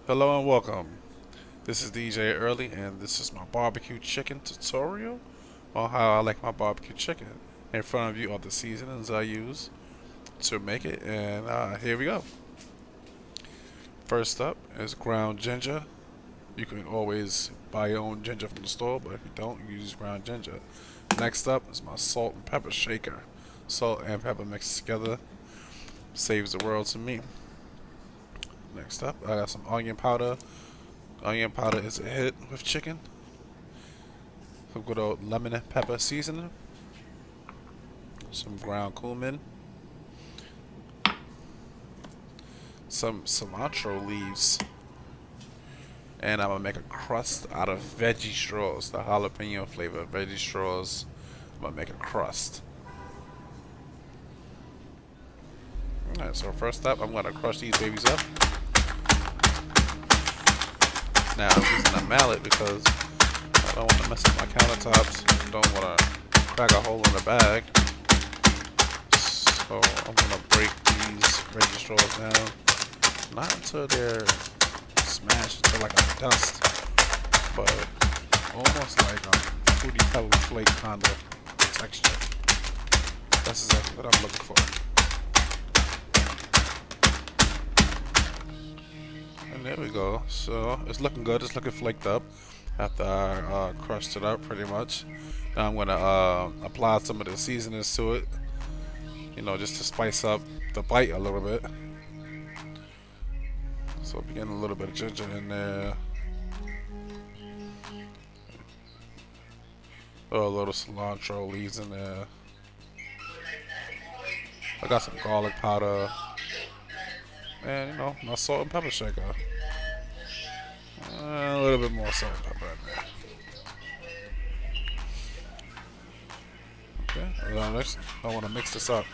Hello and welcome. This is DJ Early, and this is my barbecue chicken tutorial on how I like my barbecue chicken. In front of you are the seasonings I use to make it, and here we go. First up is ground ginger. You can always buy your own ginger from the store, but if you don't, you use ground ginger. Next up is my salt and pepper shaker. Salt and pepper mixed together saves the world to me. Next up, I got some onion powder. Onion powder is a hit with chicken. Some good old lemon and pepper seasoning. Some ground cumin. Some cilantro leaves. And I'm going to make a crust out of veggie straws. The jalapeno flavor veggie straws. I'm going to make a crust. Alright, so first up, I'm going to crush these babies up. Now I'm using a mallet because I don't want to mess up my countertops. Don't want to crack a hole in the bag. So I'm going to break these veggie straws down. Not until they're smashed into like a dust, but almost like a fruity pebble flake kind of texture. That's exactly what I'm looking for. And there we go. So it's looking good. It's looking flaked up after I crushed it up pretty much. Now I'm gonna apply some of the seasonings to it, you know, just to spice up the bite a little bit. So we're getting a little bit of ginger in there. A little cilantro leaves in there. I got some garlic powder. And, you know, my salt and pepper shaker. A little bit more salt and pepper in there. Okay, next, I want to mix this up.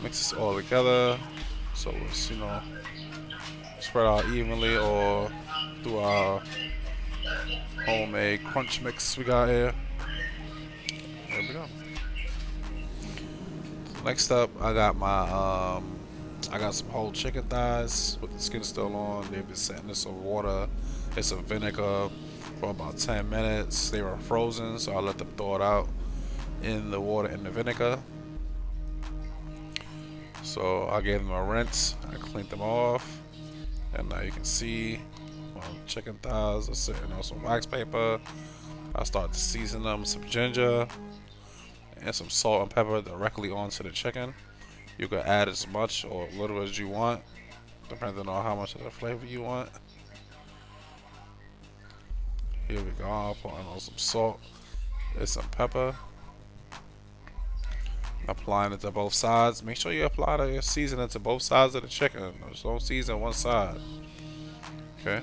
Mix this all together so it's, you know, spread out evenly, or through our homemade crunch mix we got here. There we go. Next up, I got my I got some whole chicken thighs with the skin still on. They've been sitting in some water, it's some vinegar for about 10 minutes. They were frozen, so I let them thaw it out in the water and the vinegar. So I gave them a rinse. I cleaned them off, and now you can see my chicken thighs are sitting on some wax paper. I started to season them with some ginger and some salt and pepper directly onto the chicken. You can add as much or a little as you want, depending on how much of the flavor you want. Here we go. I'll put on some salt and some pepper. Applying it to both sides. Make sure you apply the seasoning to both sides of the chicken. Just don't season one side. Okay.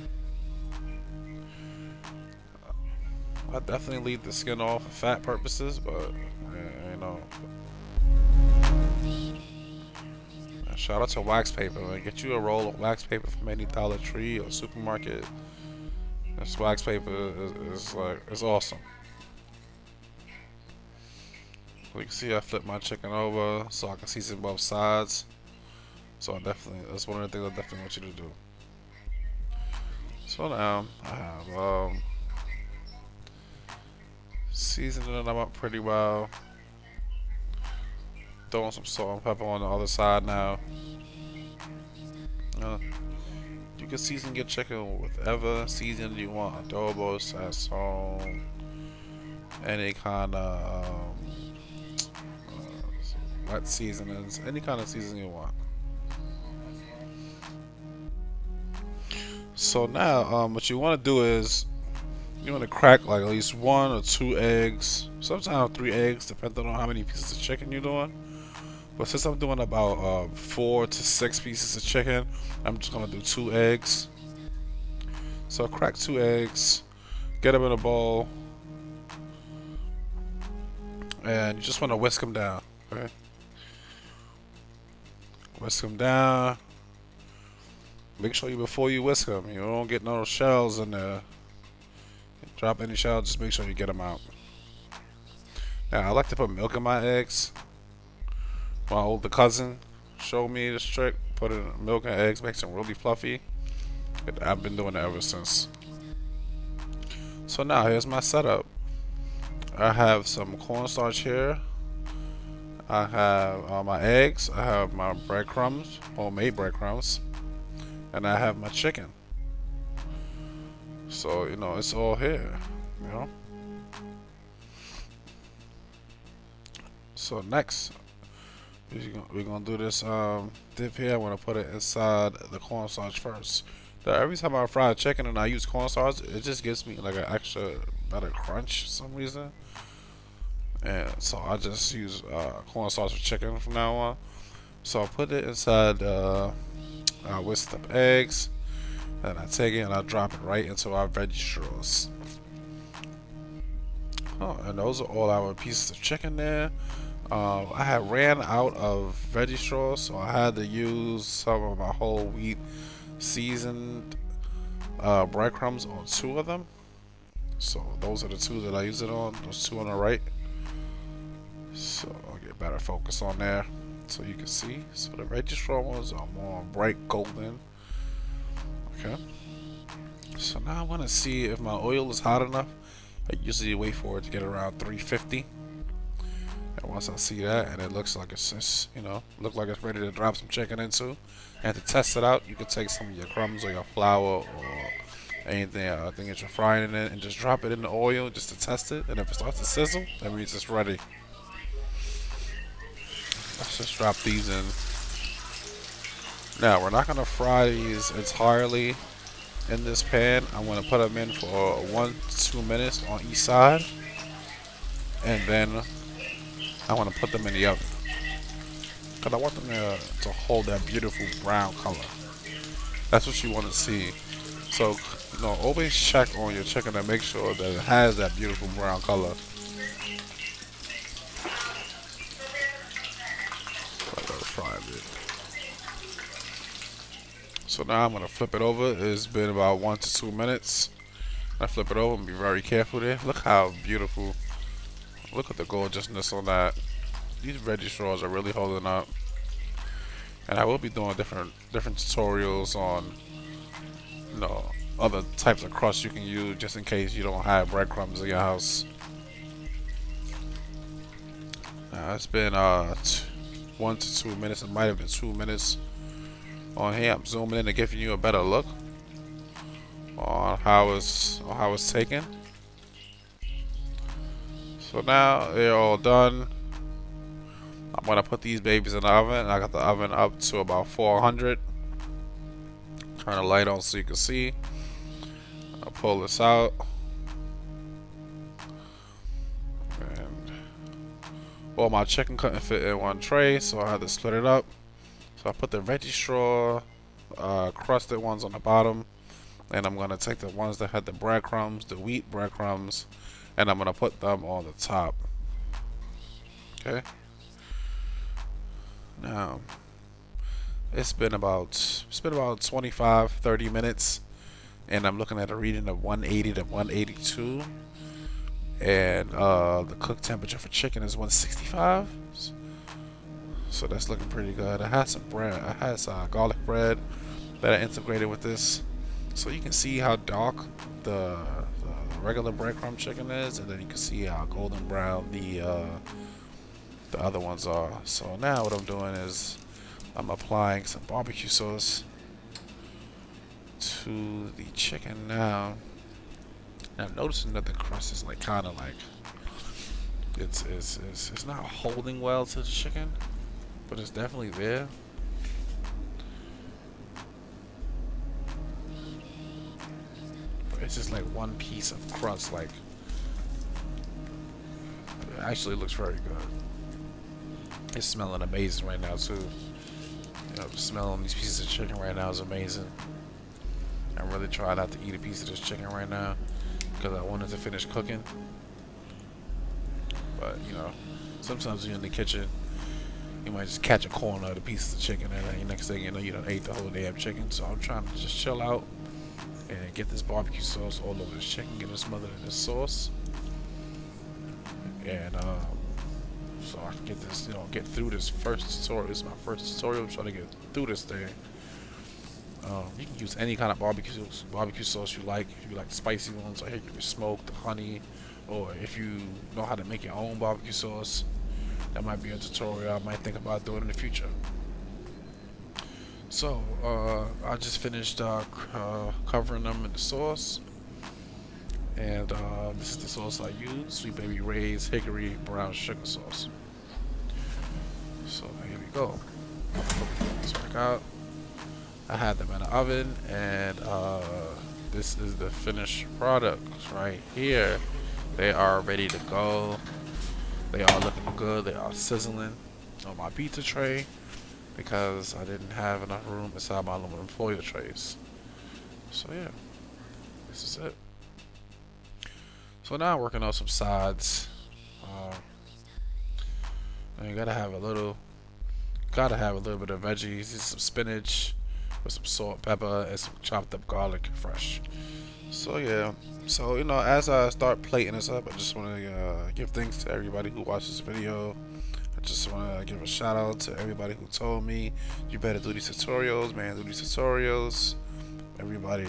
I definitely leave the skin off for fat purposes, but you know. Shout out to wax paper, man. Get you a roll of wax paper from any Dollar Tree or supermarket. This wax paper is like, it's awesome. You can see I flipped my chicken over so I can season both sides. So that's one of the things I definitely want you to do. So now I have seasoning them up pretty well. Throwing some salt and pepper on the other side now. Uh, you can season your chicken with whatever season you want. Adobo, sazon, any kind of wet seasonings, any kind of seasoning you want. So now, what you want to do is you want to crack like at least 1 or 2 eggs, sometimes 3 eggs, depending on how many pieces of chicken you're doing. But since I'm doing about 4 to 6 pieces of chicken, I'm just gonna do 2 eggs. So crack 2 eggs, get them in a bowl, and you just want to whisk them down. Okay, whisk them down. Make sure before you whisk them, you don't get no shells in there. Drop any shells, just make sure you get them out. Now I like to put milk in my eggs. My older cousin showed me this trick. Put in milk and eggs, makes them really fluffy. I've been doing it ever since. So now here's my setup. I have some cornstarch here. I have my eggs. I have my breadcrumbs, homemade breadcrumbs, and I have my chicken. So you know it's all here. You know. So next, we're gonna do this dip here. I'm gonna put it inside the cornstarch first. Now, every time I fry chicken and I use cornstarch, it just gives me like an extra better crunch for some reason. And so I just use cornstarch for chicken from now on. So I put it inside whisked up eggs, and I take it and I drop it right into our veggie straws. Oh, and those are all our pieces of chicken there. I had ran out of veggie straws, so I had to use some of my whole wheat seasoned breadcrumbs on 2 of them. So those are the 2 that I use it on, those 2 on the right. So I'll get better focus on there so you can see. So the veggie straw ones are more bright golden. Okay. So now I want to see if my oil is hot enough. I usually wait for it to get around 350. And once I see that and it looks like it's just, you know, look like it's ready to drop some chicken into, and to test it out, you can take some of your crumbs or your flour or anything I think that you're frying in it and just drop it in the oil just to test it. And if it starts to sizzle, that means it's ready. Let's just drop these in. Now we're not gonna fry these entirely in this pan. I'm gonna put them in for 1 to 2 minutes on each side, and then I want to put them in the oven because I want them to hold that beautiful brown color. That's what you want to see. So, you know, always check on your chicken and make sure that it has that beautiful brown color. So now I'm gonna flip it over. It's been about 1 to 2 minutes. I flip it over and be very careful there. Look how beautiful. Look at the gorgeousness on that. These veggie straws are really holding up. And I will be doing different tutorials on, you know, other types of crust you can use just in case you don't have breadcrumbs in your house. Now it's been 1 to 2 minutes. It might have been 2 minutes. On here, I'm zooming in and giving you a better look on how it's taken. So now they're all done. I'm gonna put these babies in the oven. I got the oven up to about 400. Turn the light on so you can see. I'll pull this out. And well, my chicken couldn't fit in one tray, so I had to split it up. So I put the veggie straw crusted ones on the bottom, and I'm gonna take the ones that had the breadcrumbs, the wheat breadcrumbs, and I'm gonna put them on the top. Okay. Now it's been about 25-30 minutes, and I'm looking at a reading of 180 to 182, and the cook temperature for chicken is 165. So that's looking pretty good. I had some bread. I had some garlic bread that I integrated with this, so you can see how dark the regular breadcrumb chicken is, and then you can see how golden brown the other ones are. So now what I'm doing is I'm applying some barbecue sauce to the chicken now. And I'm noticing that the crust is like kind of like it's not holding well to the chicken, but it's definitely there. But it's just like one piece of crust. Like it actually looks very good. It's smelling amazing right now too. You know, smelling these pieces of chicken right now is amazing. I'm really trying not to eat a piece of this chicken right now because I wanted to finish cooking. But you know, sometimes you're in the kitchen, you might just catch a corner of the piece of chicken, and then the next thing you know, you done ate the whole damn chicken. So I'm trying to just chill out and get this barbecue sauce all over this chicken, get it smothered in this sauce, and so I can get this, you know, get through this first tutorial. This is my first tutorial. I'm trying to get through this thing. You can use any kind of barbecue sauce you like. If you like the spicy ones, I hear you can smoke the honey, or if you know how to make your own barbecue sauce, that might be a tutorial I might think about doing in the future. So I just finished covering them in the sauce, and this is the sauce I use: Sweet Baby Ray's Hickory Brown Sugar Sauce. So here we go. Put this back out. I had them in the oven, and this is the finished product right here. They are ready to go. They are looking good. They are sizzling on my pizza tray because I didn't have enough room inside my aluminum foil trays. So yeah, this is it. So now I'm working on some sides. And you gotta have a little bit of veggies, some spinach with some salt, pepper, and some chopped up garlic fresh. So yeah, so you know, as I start plating this up, I just want to give thanks to everybody who watched this video. I just want to give a shout out to everybody who told me you better do these tutorials, man. Do these tutorials. Everybody,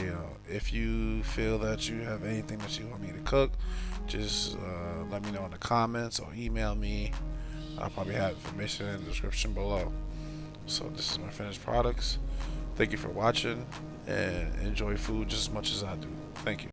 if you feel that you have anything that you want me to cook, just let me know in the comments or email me. I'll probably have information in the description below. So this is my finished products. Thank you for watching, and enjoy food just as much as I do. Thank you.